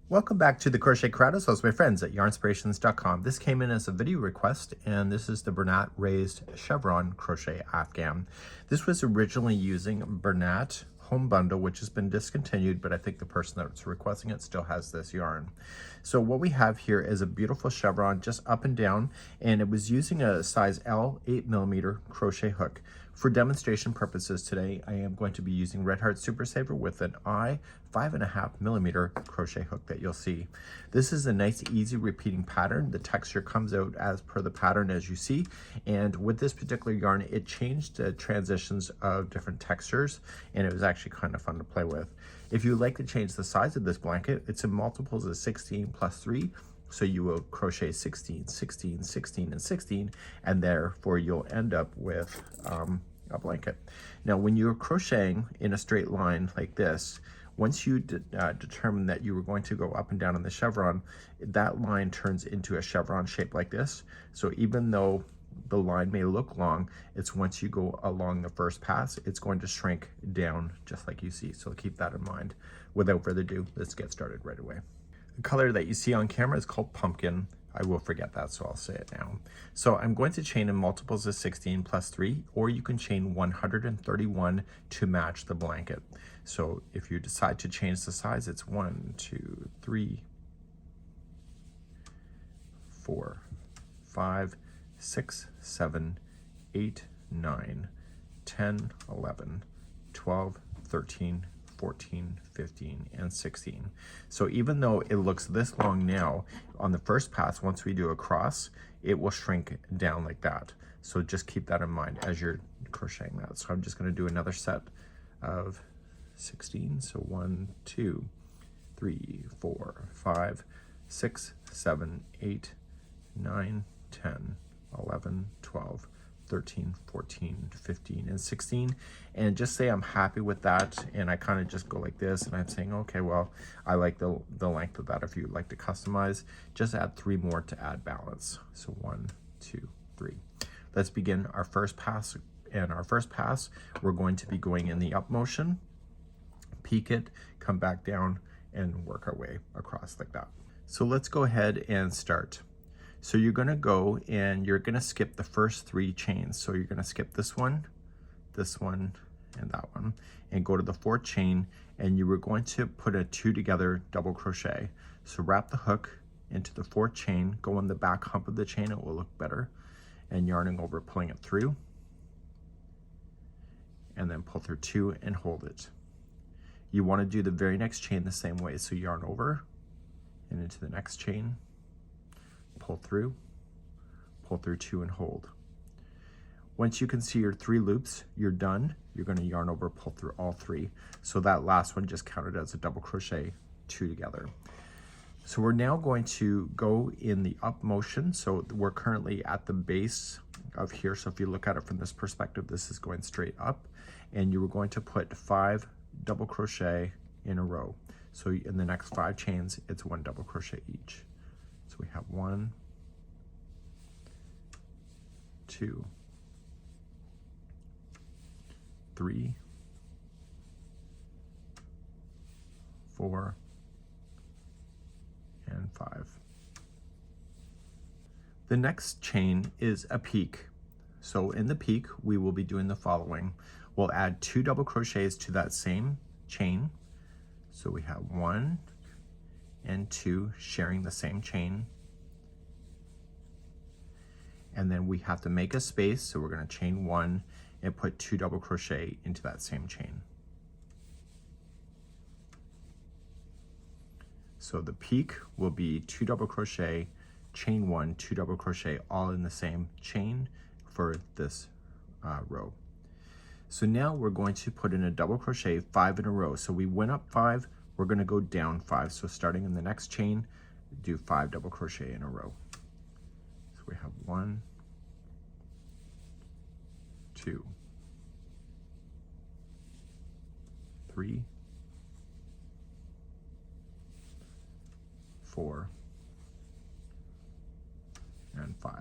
Welcome back to the Crochet Crowd. As my friends at Yarnspirations.com. This came in as a video request, and this is the Bernat Raised Chevron Crochet Afghan. This was originally using Bernat Home Bundle, which has been discontinued, but I think the person that's requesting it still has this yarn. So what we have here is a beautiful chevron just up and down, and it was using a size L 8mm crochet hook. For demonstration purposes today, I am going to be using Red Heart Super Saver with an I 5.5mm crochet hook that you'll see. This is a nice, easy repeating pattern. The texture comes out as per the pattern as you see, and with this particular yarn, it changed the transitions of different textures, and it was actually kind of fun to play with. If you like to change the size of this blanket, it's in multiples of 16 plus 3. So you will crochet 16, 16, 16, and 16, and therefore you'll end up with a blanket. Now, when you're crocheting in a straight line like this, once you determine that you were going to go up and down on the chevron, that line turns into a chevron shape like this. So even though the line may look long, it's once you go along the first pass, it's going to shrink down just like you see. So keep that in mind. Without further ado, let's get started right away. The color that you see on camera is called pumpkin. I will forget that, so I'll say it now. So I'm going to chain in multiples of 16 plus 3, or you can chain 131 to match the blanket. So if you decide to change the size, it's 1, 2, 3, 4, 5, 6, 7, 8, 9, 10, 11, 12, 13, 14, 15, and 16. So even though it looks this long now, on the first pass, once we do a cross, it will shrink down like that. So just keep that in mind as you're crocheting that. So I'm just going to do another set of 16. So 1, 2, 3, 4, 5, 6, 7, 8, 9, 10, 11, 12, 13, 14, 15, and 16, and just say I'm happy with that, and I kind of just go like this, and I'm saying, okay, well, I like the length of that. If you'd like to customize, just add 3 more to add balance. So 1, 2, 3. Let's begin our first pass. And our first pass, we're going to be going in the up motion, peek it, come back down, and work our way across like that. So let's go ahead and start. So you're going to go and you're going to skip the first 3 chains. So you're going to skip this one, and that one, and go to the 4th chain, and you were going to put a 2 together double crochet. So wrap the hook into the 4th chain, go on the back hump of the chain, it will look better, and yarning over, pulling it through, and then pull through 2 and hold it. You want to do the very next chain the same way. So yarn over and into the next chain, pull through 2 and hold. Once you can see your 3 loops, you're done. You're going to yarn over, pull through all 3. So that last one just counted as a double crochet 2 together. So we're now going to go in the up motion. So we're currently at the base of here. So if you look at it from this perspective, this is going straight up, and you were going to put 5 double crochet in a row. So in the next 5 chains, it's 1 double crochet each. So we have 1, 2, 3, 4, and 5. The next chain is a peak. So in the peak, we will be doing the following. We'll add 2 double crochets to that same chain. So we have 1 and 2 sharing the same chain. And then we have to make a space, so we're going to chain 1 and put 2 double crochet into that same chain. So the peak will be 2 double crochet, chain 1, 2 double crochet, all in the same chain for this row. So now we're going to put in a double crochet 5 in a row. So we went up 5, we're going to go down 5. So starting in the next chain, do 5 double crochet in a row. So we have 1, 2, 3, 4, and 5.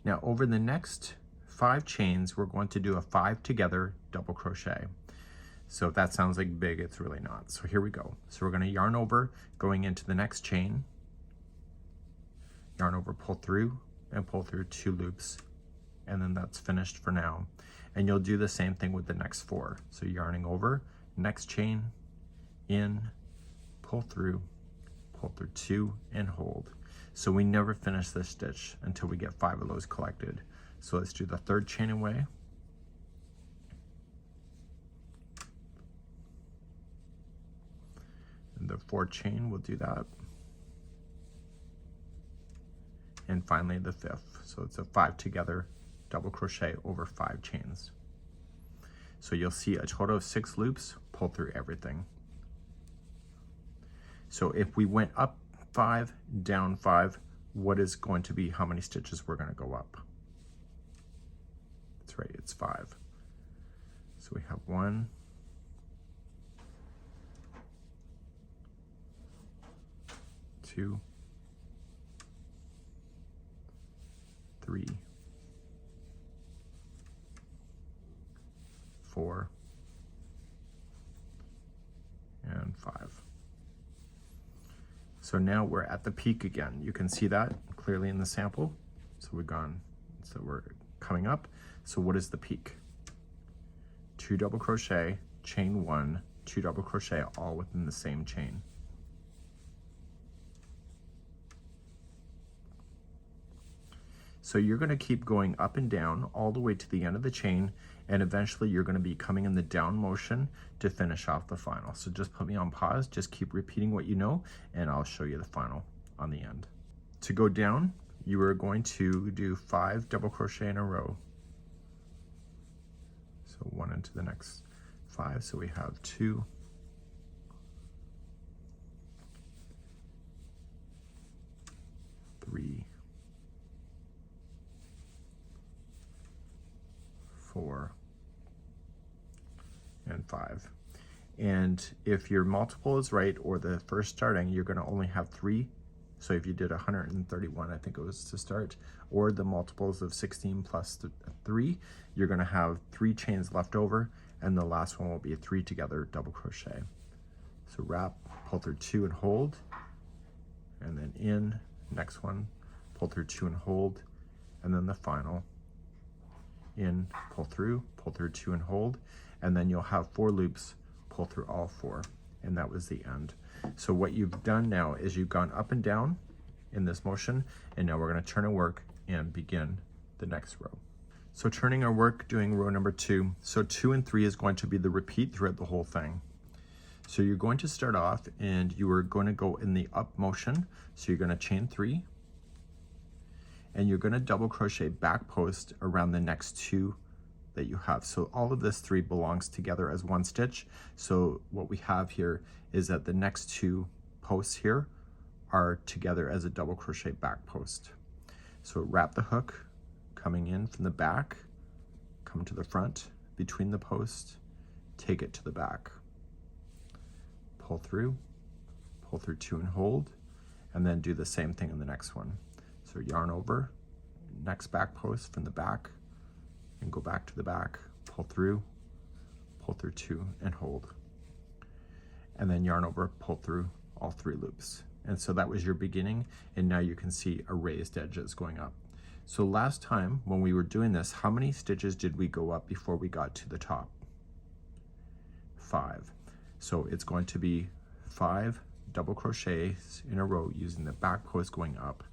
Now over the next 5 chains, we're going to do a 5 together double crochet. So if that sounds like big, it's really not. So here we go. So we're going to yarn over, going into the next chain, yarn over, pull through, and pull through 2 loops, and then that's finished for now. And you'll do the same thing with the next 4. So yarning over, next chain, in, pull through 2, and hold. So we never finish this stitch until we get 5 of those collected. So let's do the 3rd chain away. And the 4th chain, we'll do that. And finally the 5th. So it's a 5 together, double crochet over 5 chains. So you'll see a total of 6 loops, pull through everything. So if we went up 5, down 5, what is going to be how many stitches we're going to go up? That's right, it's 5. So we have 1, 2, 3, 4, and 5. So now we're at the peak again. You can see that clearly in the sample. So we're coming up. So what is the peak? 2 double crochet, chain 1, 2 double crochet, all within the same chain. So you're going to keep going up and down all the way to the end of the chain, and eventually you're going to be coming in the down motion to finish off the final. So just put me on pause, just keep repeating what you know, and I'll show you the final on the end. To go down, you are going to do 5 double crochet in a row. So 1 into the next 5, so we have 2, 3, 4, and 5. And if your multiple is right, or the first starting, you're going to only have 3. So if you did 131, I think it was to start, or the multiples of 16 plus 3, you're going to have 3 chains left over, and the last one will be a 3 together double crochet. So wrap, pull through 2 and hold, and then in, next one, pull through 2 and hold, and then the final, in, pull through 2 and hold, and then you'll have 4 loops, pull through all 4, and that was the end. So what you've done now is you've gone up and down in this motion, and now we're going to turn our work and begin the next row. So turning our work, doing row number 2. So 2 and 3 is going to be the repeat throughout the whole thing. So you're going to start off, and you are going to go in the up motion. So you're going to chain 3, and you're going to double crochet back post around the next 2 that you have. So all of this 3 belongs together as one stitch. So what we have here is that the next 2 posts here are together as a double crochet back post. So wrap the hook, coming in from the back, come to the front, between the posts, take it to the back. Pull through 2 and hold, and then do the same thing in the next one. So yarn over, next back post from the back, and go back to the back, pull through 2 and hold. And then yarn over, pull through all 3 loops. And so that was your beginning, and now you can see a raised edges going up. So last time when we were doing this, how many stitches did we go up before we got to the top? 5. So it's going to be 5 double crochets in a row using the back post going up,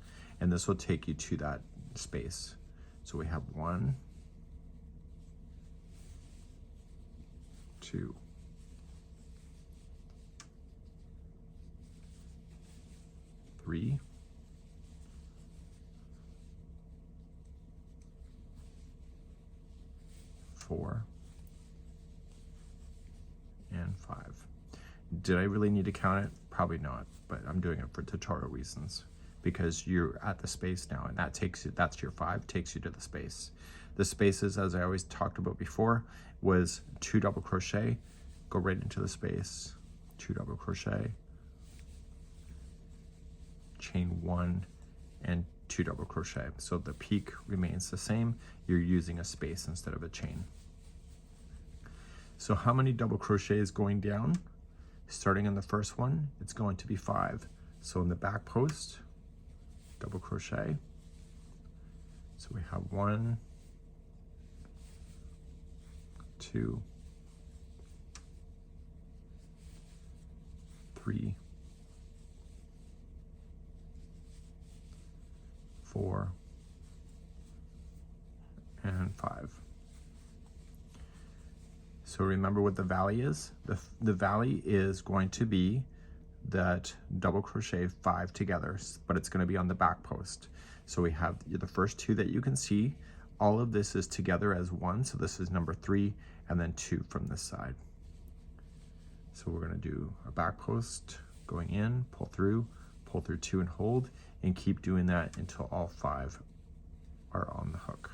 and this will take you to that space. So we have 1, 2, 3, 4, and 5. Did I really need to count it? Probably not, but I'm doing it for tutorial reasons, because you're at the space now, and that takes you, that's your 5, takes you to the space. The spaces, as I always talked about before, was 2 double crochet, go right into the space, 2 double crochet, chain 1, and 2 double crochet. So the peak remains the same. You're using a space instead of a chain. So how many double crochets going down? Starting in the first one, it's going to be 5. So in the back post, double crochet. So we have 1, 2, 3, 4, and 5. So remember what the valley is? The valley is going to be that double crochet 5 together, but it's going to be on the back post. So we have the first 2 that you can see. All of this is together as 1, so this is number 3, and then 2 from this side. So we're going to do a back post going in, pull through 2 and hold, and keep doing that until all 5 are on the hook.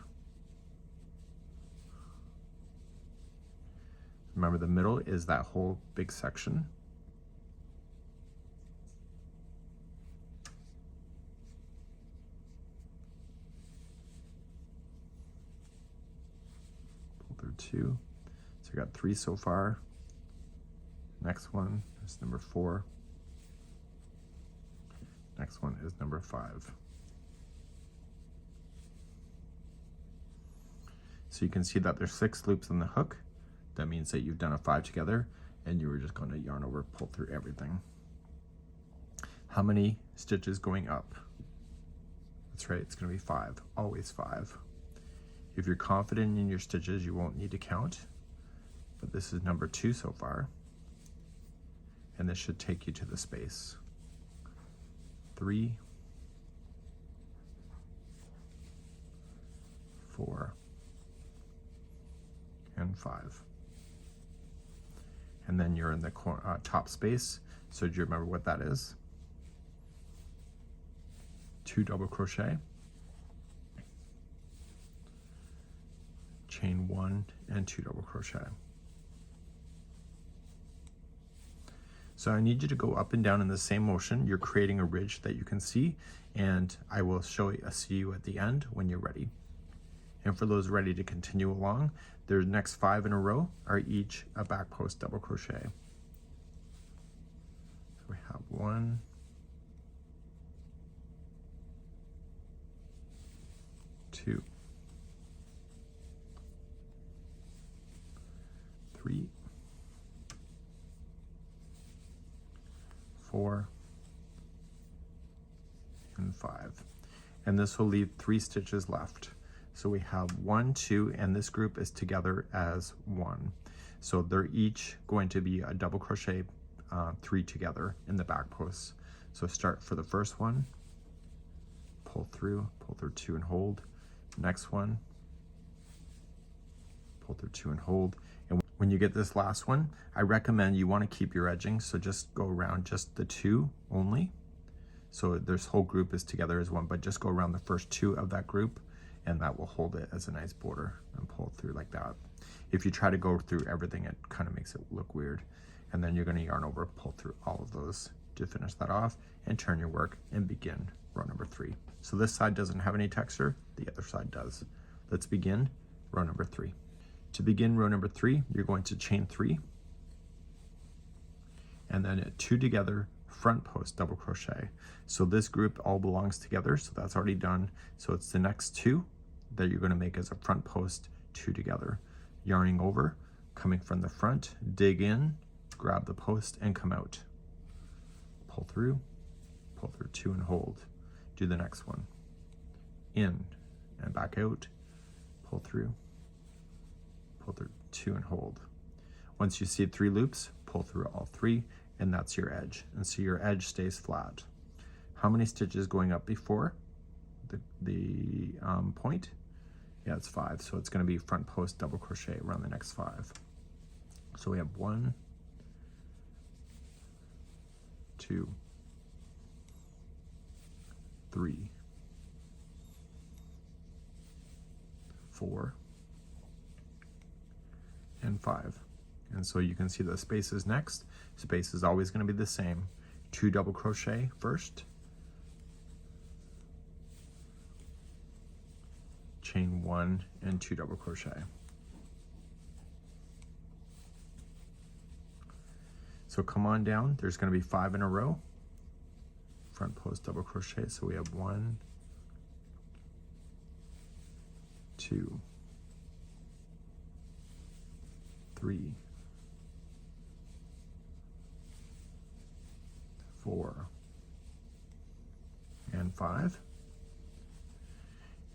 Remember, the middle is that whole big section. Pull through 2. So we got 3 so far. Next one is number 4. Next one is number 5. So you can see that there's 6 loops on the hook. That means that you've done a 5 together, and you were just going to yarn over, pull through everything. How many stitches going up? That's right, it's going to be 5, always 5. If you're confident in your stitches, you won't need to count, but this is number 2 so far, and this should take you to the space. 3, 4, and 5. And then you're in the top space. So do you remember what that is? 2 double crochet, chain 1 and 2 double crochet. So I need you to go up and down in the same motion. You're creating a ridge that you can see, and I will see you at the end when you're ready. And for those ready to continue along, the next 5 in a row are each a back post double crochet. So we have 1, 2, 3, 4, and 5. And this will leave 3 stitches left. So we have 1, 2, and this group is together as 1. So they're each going to be a double crochet 3 together in the back posts. So start for the first one, pull through 2 and hold. Next one, pull through 2 and hold. And when you get this last one, I recommend you want to keep your edging, so just go around just the 2 only. So this whole group is together as 1, but just go around the first 2 of that group, and that will hold it as a nice border and pull through like that. If you try to go through everything, it kind of makes it look weird. And then you're going to yarn over, pull through all of those to finish that off, and turn your work and begin row number 3. So this side doesn't have any texture, the other side does. Let's begin row number 3. To begin row number 3, you're going to chain 3, and then 2 together, front post double crochet. So this group all belongs together, so that's already done. So it's the next 2 that you're going to make as a front post 2 together. Yarning over, coming from the front, dig in, grab the post, and come out. Pull through 2 and hold. Do the next one. In and back out, pull through 2 and hold. Once you see 3 loops, pull through all 3, and that's your edge. And so your edge stays flat. How many stitches going up before the point? Yeah, it's 5. So it's going to be front post double crochet around the next 5. So we have 1, 2, 3, 4, and 5. And so you can see the spaces next. Space is always going to be the same. 2 double crochet first, chain 1 and 2 double crochet. So come on down, there's going to be 5 in a row, front post double crochet. So we have 1, 2, 3, 4, and 5.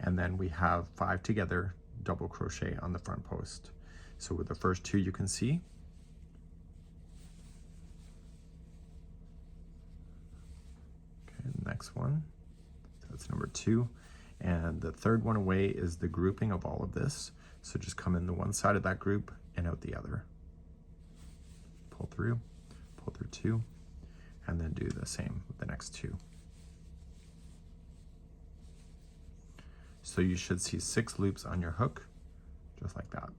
And then we have 5 together double crochet on the front post. So with the first 2 you can see, okay, next one, that's number 2, and the third one away is the grouping of all of this. So just come in the one side of that group and out the other, pull through 2, and then do the same with the next 2. So you should see 6 loops on your hook, just like that.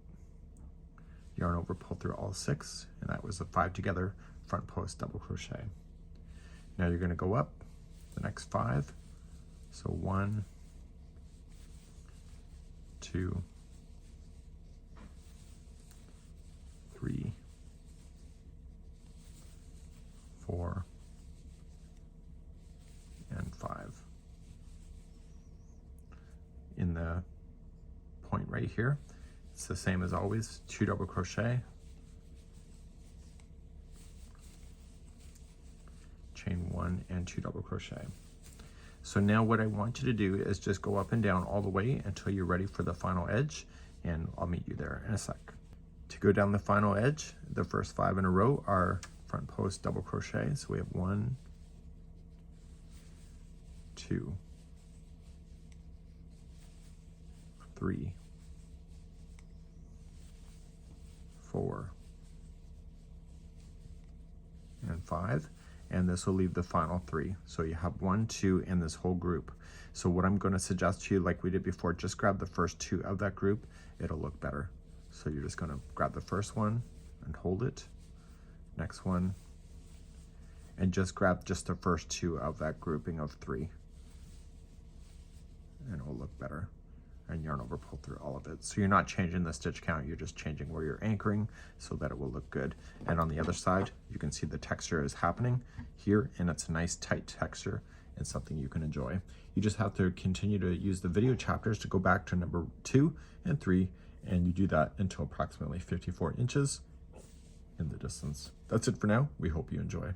Yarn over, pull through all 6, and that was a 5 together front post double crochet. Now you're going to go up the next 5. So 1, 2, 3, 4, and 5. In the point right here, it's the same as always, 2 double crochet, chain 1 and 2 double crochet. So now what I want you to do is just go up and down all the way until you're ready for the final edge, and I'll meet you there in a sec. To go down the final edge, the first 5 in a row are front post double crochet. So we have 1, 2, 3, 4, and 5, and this will leave the final 3. So you have 1, 2 in this whole group. So what I'm going to suggest to you, like we did before, just grab the first 2 of that group. It'll look better. So you're just going to grab the first one and hold it, next one, and just grab just the first 2 of that grouping of 3, and it will look better. And yarn over, pull through all of it. So you're not changing the stitch count, you're just changing where you're anchoring so that it will look good. And on the other side, you can see the texture is happening here, and it's a nice tight texture and something you can enjoy. You just have to continue to use the video chapters to go back to number 2 and 3, and you do that until approximately 54 inches in the distance. That's it for now. We hope you enjoy.